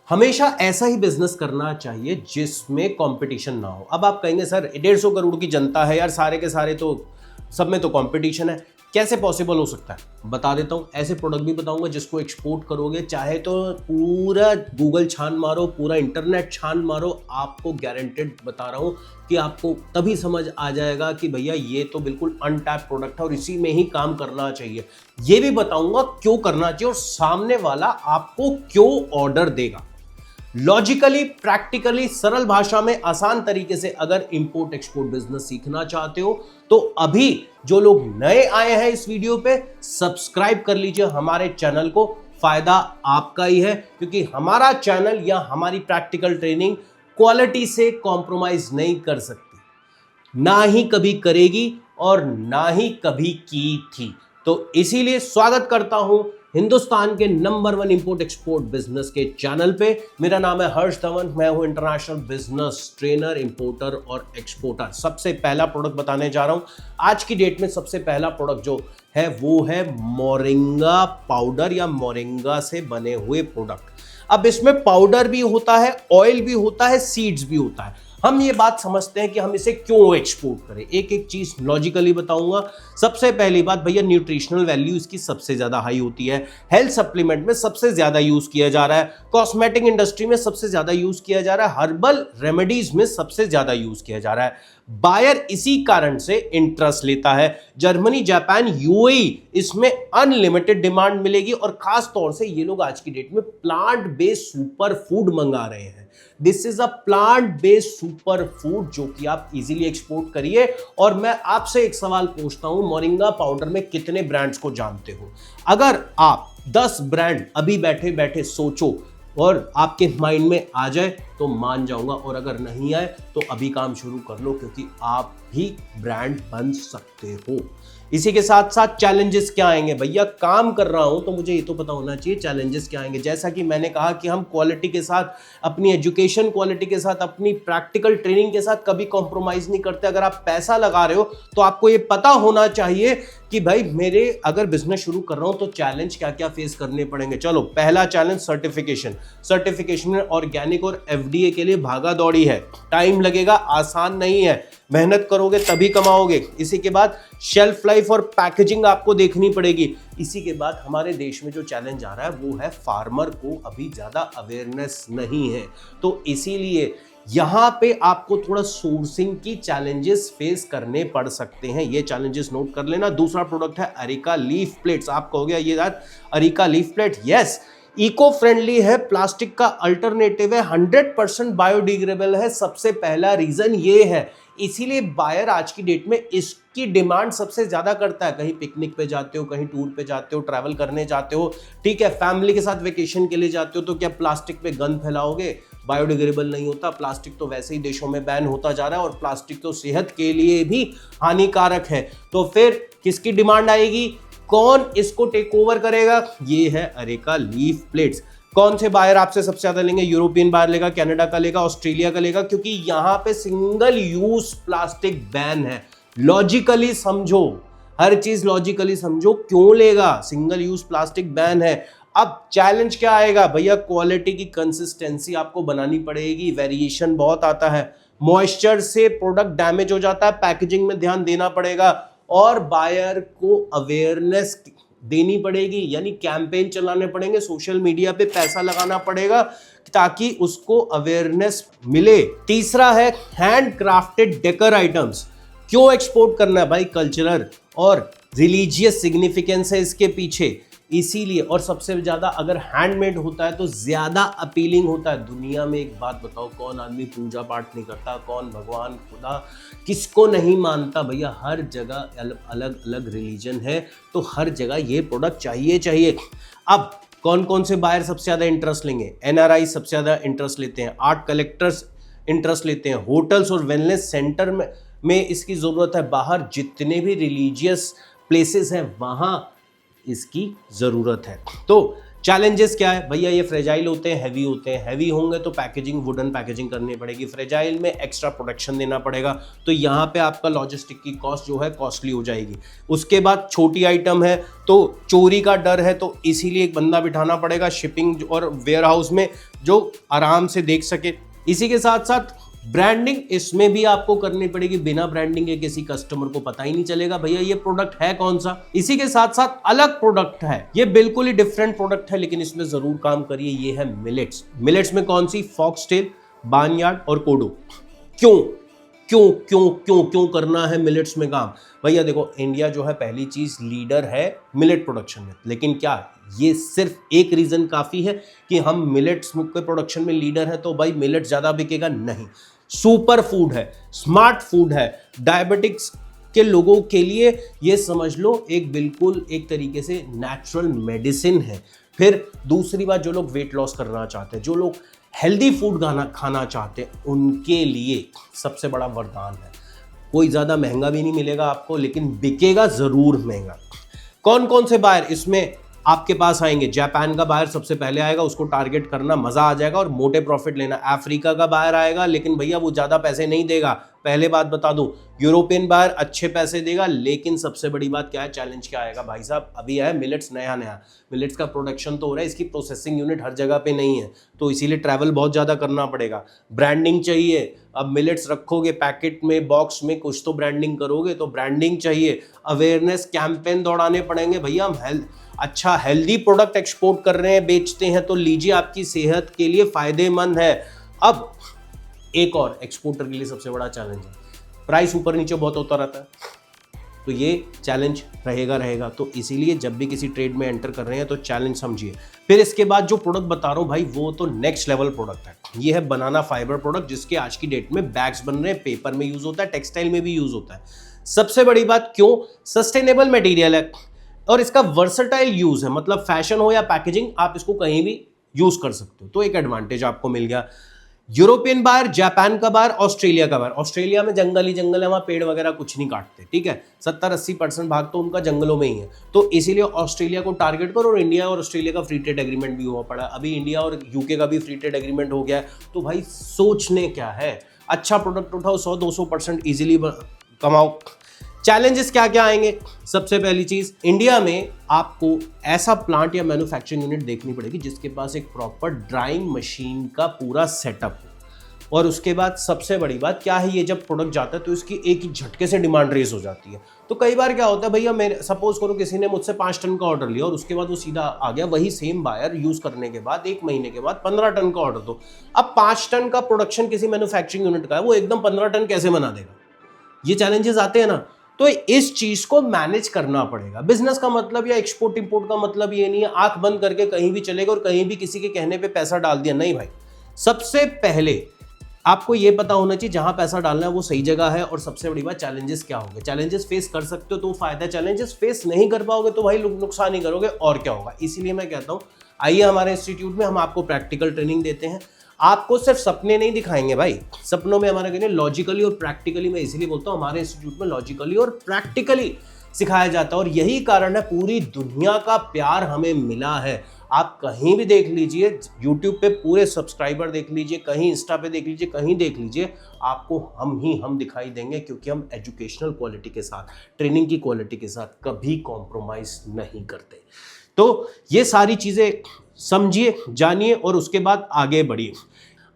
हमेशा ऐसा ही बिजनेस करना चाहिए जिसमें कंपटीशन ना हो। अब आप कहेंगे सर 150 करोड़ की जनता है यार, सारे के सारे तो सब में तो कंपटीशन है, कैसे पॉसिबल हो सकता है? बता देता हूँ, ऐसे प्रोडक्ट भी बताऊंगा जिसको एक्सपोर्ट करोगे, चाहे तो पूरा गूगल छान मारो, पूरा इंटरनेट छान मारो, आपको गारंटेड बता रहा हूँ कि आपको तभी समझ आ जाएगा कि भैया ये तो बिल्कुल अनटैप प्रोडक्ट है और इसी में ही काम करना चाहिए। ये भी बताऊंगा क्यों करना चाहिए और सामने वाला आपको क्यों ऑर्डर देगा। लॉजिकली, प्रैक्टिकली, सरल भाषा में, आसान तरीके से अगर इंपोर्ट एक्सपोर्ट बिजनेस सीखना चाहते हो तो अभी जो लोग नए आए हैं इस वीडियो पे, सब्सक्राइब कर लीजिए हमारे चैनल को। फायदा आपका ही है, क्योंकि हमारा चैनल या हमारी प्रैक्टिकल ट्रेनिंग क्वालिटी से कॉम्प्रोमाइज नहीं कर सकती, ना ही कभी करेगी और ना ही कभी की थी। तो इसीलिए स्वागत करता हूं हिंदुस्तान के नंबर 1 इंपोर्ट एक्सपोर्ट बिजनेस के चैनल पे। मेरा नाम है हर्ष धवन, मैं हूं इंटरनेशनल बिजनेस ट्रेनर, इंपोर्टर और एक्सपोर्टर। सबसे पहला प्रोडक्ट बताने जा रहा हूं आज की डेट में। सबसे पहला प्रोडक्ट जो है वो है मोरिंगा पाउडर या मोरिंगा से बने हुए प्रोडक्ट। अब इसमें पाउडर भी होता है, ऑयल भी होता है, सीड्स भी होता है। हम ये बात समझते हैं कि हम इसे क्यों एक्सपोर्ट करें, एक एक चीज लॉजिकली बताऊंगा। सबसे पहली बात भैया, न्यूट्रिशनल वैल्यू इसकी सबसे ज्यादा हाई होती है, हेल्थ सप्लीमेंट में सबसे ज्यादा यूज किया जा रहा है, कॉस्मेटिक इंडस्ट्री में सबसे ज्यादा यूज किया जा रहा है, हर्बल रेमेडीज में सबसे ज्यादा यूज किया जा रहा है। बायर इसी कारण से इंटरेस्ट लेता है। जर्मनी, जापान, यूएई, इसमें अनलिमिटेड डिमांड मिलेगी और खास तौर से ये लोग आज की डेट में प्लांट बेस्ड सुपर फूड मंगा रहे हैं। This is a plant based super food जो कि आप इजीली एक्सपोर्ट करिए। और मैं आपसे एक सवाल पूछता हूं, मोरिंगा पाउडर में कितने ब्रांड्स को जानते हो? अगर आप 10 ब्रांड अभी बैठे बैठे सोचो और आपके माइंड में आ जाए तो मान जाऊंगा, और अगर नहीं आए तो अभी काम शुरू कर लो, क्योंकि आप भी ब्रांड बन सकते हो। इसी के साथ साथ चैलेंजेस क्या आएंगे भैया, काम कर रहा हूं तो मुझे ये तो पता होना चाहिए चैलेंजेस क्या आएंगे। जैसा कि मैंने कहा कि हम क्वालिटी के साथ, अपनी एजुकेशन क्वालिटी के साथ, अपनी प्रैक्टिकल ट्रेनिंग के साथ कभी कॉम्प्रोमाइज नहीं करते। अगर आप पैसा लगा रहे हो तो आपको ये पता होना चाहिए कि भाई मेरे अगर बिजनेस शुरू कर रहा हूं तो चैलेंज क्या क्या फेस करने पड़ेंगे। चलो, पहला चैलेंज सर्टिफिकेशन में ऑर्गेनिक और एफडीए के लिए भागा दौड़ी है, टाइम लगेगा, आसान नहीं है, मेहनत करोगे तभी कमाओगे। इसी के बाद शेल्फ लाइफ और पैकेजिंग आपको देखनी पड़ेगी। इसी के बाद हमारे देश में जो चैलेंज आ रहा है वो है फार्मर को अभी ज्यादा अवेयरनेस नहीं है, तो इसीलिए यहां पे आपको थोड़ा सोर्सिंग की चैलेंजेस फेस करने पड़ सकते हैं। ये चैलेंजेस नोट कर लेना। दूसरा प्रोडक्ट है अरेका लीफ प्लेट्स। आप कहोगे ये यार areca leaf plate, yes, eco friendly है, प्लास्टिक का अल्टरनेटिव है, 100% बायोडिग्रेडेबल है। सबसे पहला रीजन ये है, इसीलिए बायर आज की डेट में इसकी डिमांड सबसे ज्यादा करता है। कहीं पिकनिक पे जाते हो, कहीं टूर पे जाते हो, ट्रैवल करने जाते हो, ठीक है, फैमिली के साथ वेकेशन के लिए जाते हो, तो क्या प्लास्टिक पे गंद फैलाओगे? बायोडिग्रेडेबल नहीं होता। प्लास्टिक तो वैसे ही देशों में बैन होता जा रहा है और प्लास्टिक तो सेहत के लिए भी हानिकारक है। तो फिर किसकी डिमांड आएगी, कौन इसको टेक ओवर करेगा? ये है अरेका लीफ प्लेट्स। कौन से बायर आपसे सबसे ज्यादा लेंगे? यूरोपियन बायर लेगा, कनाडा का लेगा, ऑस्ट्रेलिया का लेगा, क्योंकि यहां पे सिंगल यूज प्लास्टिक बैन है। लॉजिकली समझो, हर चीज लॉजिकली समझो, क्यों लेगा? सिंगल यूज प्लास्टिक बैन है। अब चैलेंज क्या आएगा भैया, क्वालिटी की कंसिस्टेंसी आपको बनानी पड़ेगी, वेरिएशन बहुत आता है, मॉइस्चर से प्रोडक्ट डैमेज हो जाता है, पैकेजिंग में ध्यान देना पड़ेगा और बायर को अवेयरनेस देनी पड़ेगी, यानी कैंपेन चलाने पड़ेंगे, सोशल मीडिया पे पैसा लगाना पड़ेगा ताकि उसको अवेयरनेस मिले। तीसरा है हैंड क्राफ्टेड डेकर आइटम्स। क्यों एक्सपोर्ट करना है भाई? कल्चरल और रिलीजियस सिग्निफिकेंस है इसके पीछे, इसीलिए। और सबसे ज्यादा अगर हैंडमेड होता है तो ज्यादा अपीलिंग होता है। दुनिया में एक बात बताओ, कौन आदमी पूजा पाठ नहीं करता, कौन भगवान खुदा किसको नहीं मानता भैया? हर जगह अलग अलग रिलीजन है, तो हर जगह ये प्रोडक्ट चाहिए। अब कौन कौन से बायर सबसे ज्यादा इंटरेस्ट लेंगे? एनआरआई सबसे ज्यादा इंटरेस्ट लेते हैं, आर्ट कलेक्टर्स इंटरेस्ट लेते हैं, होटल्स और वेलनेस सेंटर में इसकी जरूरत है, बाहर जितने भी रिलीजियस प्लेसेस हैं वहां इसकी जरूरत है। तो चैलेंजेस क्या है भैया, ये फ्रेजाइल होते हैं, हैवी होते हैं, हैवी होंगे तो पैकेजिंग वुडन पैकेजिंग करनी पड़ेगी, फ्रेजाइल में एक्स्ट्रा प्रोटेक्शन देना पड़ेगा, तो यहाँ पे आपका लॉजिस्टिक की कॉस्ट जो है कॉस्टली हो जाएगी। उसके बाद छोटी आइटम है तो चोरी का डर है, तो इसीलिए एक बंदा बिठाना पड़ेगा शिपिंग और वेयर हाउस में जो आराम से देख सके। इसी के साथ साथ ब्रांडिंग इसमें भी आपको करनी पड़ेगी, बिना ब्रांडिंग के किसी कस्टमर को पता ही नहीं चलेगा भैया ये प्रोडक्ट है कौन सा। इसी के साथ साथ अलग प्रोडक्ट है, ये बिल्कुल ही डिफरेंट प्रोडक्ट है, लेकिन इसमें जरूर काम करिए, ये है मिलेट्स। मिलेट्स में कौन सी, फॉक्सटेल, बार्नयार्ड और कोडो। क्यों क्यों क्यों क्यों क्यों करना है मिलेट्स में काम भैया? देखो इंडिया जो है पहली चीज लीडर है मिलेट प्रोडक्शन में, लेकिन क्या ये सिर्फ एक रीजन काफी है कि हम मिलेट्स के प्रोडक्शन में लीडर है तो भाई मिलेट ज्यादा बिकेगा? नहीं, सुपर फूड है, स्मार्ट फूड है, डायबिटिक्स के लोगों के लिए ये समझ लो एक बिल्कुल एक तरीके से नेचुरल मेडिसिन है। फिर दूसरी बात, जो लोग वेट लॉस करना चाहते हैं, जो लोग हेल्दी फूड खाना चाहते हैं, उनके लिए सबसे बड़ा वरदान है। कोई ज़्यादा महंगा भी नहीं मिलेगा आपको, लेकिन बिकेगा ज़रूर महंगा। कौन कौन से बायर इसमें आपके पास आएंगे? जापान का बायर सबसे पहले आएगा, उसको टारगेट करना, मजा आ जाएगा और मोटे प्रॉफिट लेना। अफ्रीका का बायर आएगा, लेकिन भैया वो ज़्यादा पैसे नहीं देगा, पहले बात बता दूं। यूरोपियन बायर अच्छे पैसे देगा, लेकिन सबसे बड़ी बात क्या है, चैलेंज क्या आएगा भाई साहब? अभी है मिलेट्स नया, मिलेट्स का प्रोडक्शन तो हो रहा है, इसकी प्रोसेसिंग यूनिट हर जगह पे नहीं है, तो इसीलिए ट्रैवल बहुत ज़्यादा करना पड़ेगा। ब्रांडिंग चाहिए, अब मिलेट्स रखोगे पैकेट में, बॉक्स में, कुछ तो ब्रांडिंग करोगे, तो ब्रांडिंग चाहिए, अवेयरनेस कैंपेन दौड़ाने पड़ेंगे। भैया हम अच्छा हेल्दी प्रोडक्ट एक्सपोर्ट कर रहे हैं, बेचते हैं, तो लीजिए, आपकी सेहत के लिए फायदेमंद है। अब एक और एक्सपोर्टर के लिए सबसे बड़ा चैलेंज है, प्राइस ऊपर नीचे बहुत होता रहता है, तो ये चैलेंज रहेगा। तो इसीलिए जब भी किसी ट्रेड में एंटर कर रहे हैं तो चैलेंज समझिए। फिर इसके बाद जो प्रोडक्ट बता रहा हूँ भाई, वो तो नेक्स्ट लेवल प्रोडक्ट है। ये है बनाना फाइबर प्रोडक्ट, जिसके आज की डेट में बैग्स बन रहे हैं, पेपर में यूज होता है, टेक्सटाइल में भी यूज होता है। सबसे बड़ी बात, क्यों? सस्टेनेबल मटेरियल है और इसका वर्सेटाइल यूज है, मतलब फैशन हो या पैकेजिंग, आप इसको कहीं भी यूज कर सकते हो, तो एक एडवांटेज आपको मिल गया। यूरोपियन बायर, जापान का बायर, ऑस्ट्रेलिया का बायर। ऑस्ट्रेलिया में जंगल ही जंगल है, वहाँ पेड़ वगैरह कुछ नहीं काटते, ठीक है, 70-80% भाग तो उनका जंगलों में ही है, तो इसीलिए ऑस्ट्रेलिया को टारगेट करो। और इंडिया और ऑस्ट्रेलिया का फ्री ट्रेड एग्रीमेंट भी हुआ पड़ा, अभी इंडिया और यूके का भी फ्री ट्रेड एग्रीमेंट हो गया है, तो भाई सोचने क्या है, अच्छा प्रोडक्ट उठाओ, 100-200% ईजिली कमाओ। चैलेंजेस क्या क्या आएंगे? सबसे पहली चीज, इंडिया में आपको ऐसा प्लांट या मैन्युफैक्चरिंग यूनिट देखनी पड़ेगी जिसके पास एक प्रॉपर ड्राइंग मशीन का पूरा सेटअप हो। और उसके बाद सबसे बड़ी बात क्या है, ये जब प्रोडक्ट जाता है तो इसकी एक ही झटके से डिमांड रेज हो जाती है। तो कई बार क्या होता है भैया, मेरे सपोज करो किसी ने मुझसे 5 टन का ऑर्डर लिया और उसके बाद वो सीधा आ गया, वही सेम बायर यूज करने के बाद 1 महीने के बाद 15 टन का ऑर्डर दो। अब 5 टन का प्रोडक्शन किसी मैन्युफैक्चरिंग यूनिट का है, वो एकदम 15 टन कैसे बना देगा? ये चैलेंजेस आते हैं ना, तो इस चीज को मैनेज करना पड़ेगा। बिजनेस का मतलब या एक्सपोर्ट इंपोर्ट का मतलब ये नहीं है आंख बंद करके कहीं भी चलेगा और कहीं भी किसी के कहने पे पैसा डाल दिया, नहीं भाई। सबसे पहले आपको ये पता होना चाहिए जहां पैसा डालना है वो सही जगह है। और सबसे बड़ी बात, चैलेंजेस क्या होंगे, चैलेंजेस फेस कर सकते हो तो फायदा, चैलेंजेस फेस नहीं कर पाओगे तो भाई नुकसान ही करोगे, और क्या होगा। इसीलिए मैं कहता हूं, आइए हमारे इंस्टीट्यूट में हम आपको प्रैक्टिकल ट्रेनिंग देते हैं। आपको सिर्फ सपने नहीं दिखाएंगे भाई, सपनों में हमारा कहने लॉजिकली और प्रैक्टिकली, मैं इसीलिए बोलता हूँ हमारे इंस्टीट्यूट में लॉजिकली और प्रैक्टिकली सिखाया जाता है, और यही कारण है पूरी दुनिया का प्यार हमें मिला है। आप कहीं भी देख लीजिए, YouTube पे पूरे सब्सक्राइबर देख लीजिए, कहीं इंस्टा पे देख लीजिए, कहीं देख लीजिए, आपको हम दिखाई देंगे, क्योंकि हम एजुकेशनल क्वालिटी के साथ, ट्रेनिंग की क्वालिटी के साथ कभी कॉम्प्रोमाइज नहीं करते। तो ये सारी चीजें समझिए, जानिए और उसके बाद आगे बढ़िए।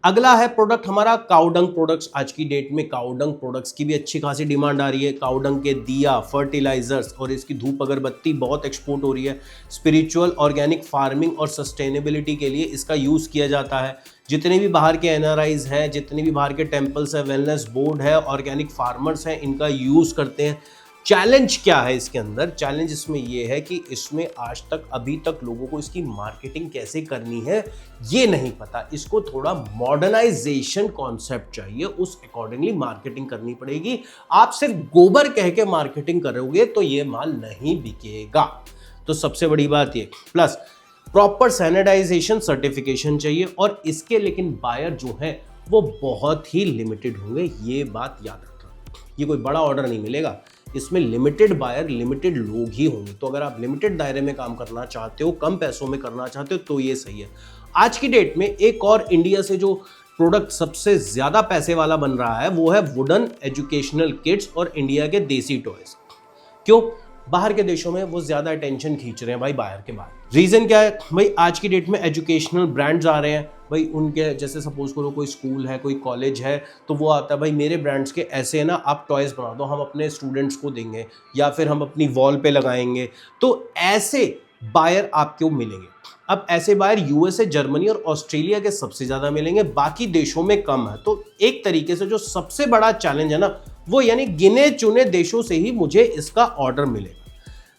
अगला है प्रोडक्ट हमारा काउडंग प्रोडक्ट्स। आज की डेट में काउडंग प्रोडक्ट्स की भी अच्छी खासी डिमांड आ रही है। काउडंग के दिया, फर्टिलाइजर्स और इसकी धूप अगरबत्ती बहुत एक्सपोर्ट हो रही है। स्पिरिचुअल, ऑर्गेनिक फार्मिंग और सस्टेनेबिलिटी के लिए इसका यूज़ किया जाता है। जितने भी बाहर के एनआरआईज हैं, जितने भी बाहर के टेम्पल्स है, वेलनेस बोर्ड है, ऑर्गेनिक फार्मर्स हैं, इनका यूज़ करते हैं। चैलेंज क्या है इसके अंदर? चैलेंज इसमें यह है कि इसमें आज तक अभी तक लोगों को इसकी मार्केटिंग कैसे करनी है ये नहीं पता। इसको थोड़ा मॉडर्नाइजेशन कॉन्सेप्ट चाहिए, उस अकॉर्डिंगली मार्केटिंग करनी पड़ेगी। आप सिर्फ गोबर कह के मार्केटिंग करोगे तो ये माल नहीं बिकेगा। तो सबसे बड़ी बात ये, प्लस प्रॉपर सैनिटाइजेशन सर्टिफिकेशन चाहिए, और इसके लेकिन बायर जो है वो बहुत ही लिमिटेड होंगे, ये बात याद रखना। ये कोई बड़ा ऑर्डर नहीं मिलेगा, इसमें लिमिटेड बायर, लिमिटेड लोग ही होंगे। तो अगर आप लिमिटेड दायरे में काम करना चाहते हो, कम पैसों में करना चाहते हो, तो ये सही है। आज की डेट में एक और इंडिया से जो प्रोडक्ट सबसे ज्यादा पैसे वाला बन रहा है वो है वुडन एजुकेशनल किट्स और इंडिया के देसी टॉयज। क्यों? बाहर के देशों में वो ज्यादा अटेंशन खींच रहे हैं भाई, बाहर के बाहर। रीजन क्या है भाई? आज की डेट में एजुकेशनल ब्रांड्स आ रहे हैं भाई, उनके जैसे सपोज करो कोई स्कूल है, कोई कॉलेज है, तो वो आता है भाई मेरे ब्रांड्स के ऐसे है ना, आप टॉयज बना दो, हम अपने स्टूडेंट्स को देंगे या फिर हम अपनी वॉल पे लगाएंगे। तो ऐसे बायर आपको मिलेंगे। अब ऐसे बायर यूएसए, जर्मनी और ऑस्ट्रेलिया के सबसे ज्यादा मिलेंगे, बाकी देशों में कम है। तो एक तरीके से जो सबसे बड़ा चैलेंज है ना, वो यानी गिने चुने देशों से ही मुझे इसका ऑर्डर मिलेगा।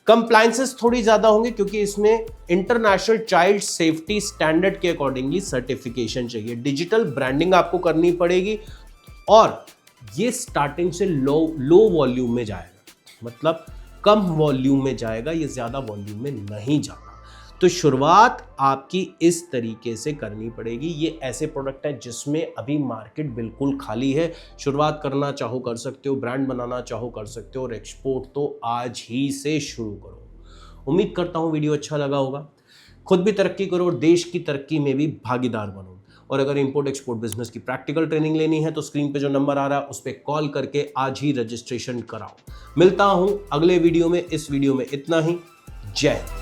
कंप्लायंसेस थोड़ी ज्यादा होंगे क्योंकि इसमें इंटरनेशनल चाइल्ड सेफ्टी स्टैंडर्ड के अकॉर्डिंगली सर्टिफिकेशन चाहिए। डिजिटल ब्रांडिंग आपको करनी पड़ेगी और ये स्टार्टिंग से लो वॉल्यूम में जाएगा, मतलब कम वॉल्यूम में जाएगा, ये ज्यादा वॉल्यूम में नहीं जाता। तो शुरुआत आपकी इस तरीके से करनी पड़ेगी। ये ऐसे प्रोडक्ट है जिसमें अभी मार्केट बिल्कुल खाली है। शुरुआत करना चाहो कर सकते हो, ब्रांड बनाना चाहो कर सकते हो, और एक्सपोर्ट तो आज ही से शुरू करो। उम्मीद करता हूँ वीडियो अच्छा लगा होगा। खुद भी तरक्की करो और देश की तरक्की में भी भागीदार बनो। और अगर इंपोर्ट एक्सपोर्ट बिजनेस की प्रैक्टिकल ट्रेनिंग लेनी है तो स्क्रीन पे जो नंबर आ रहा है उस पर कॉल करके आज ही रजिस्ट्रेशन कराओ। मिलता हूं अगले वीडियो में। इस वीडियो में इतना ही। जय हिंद।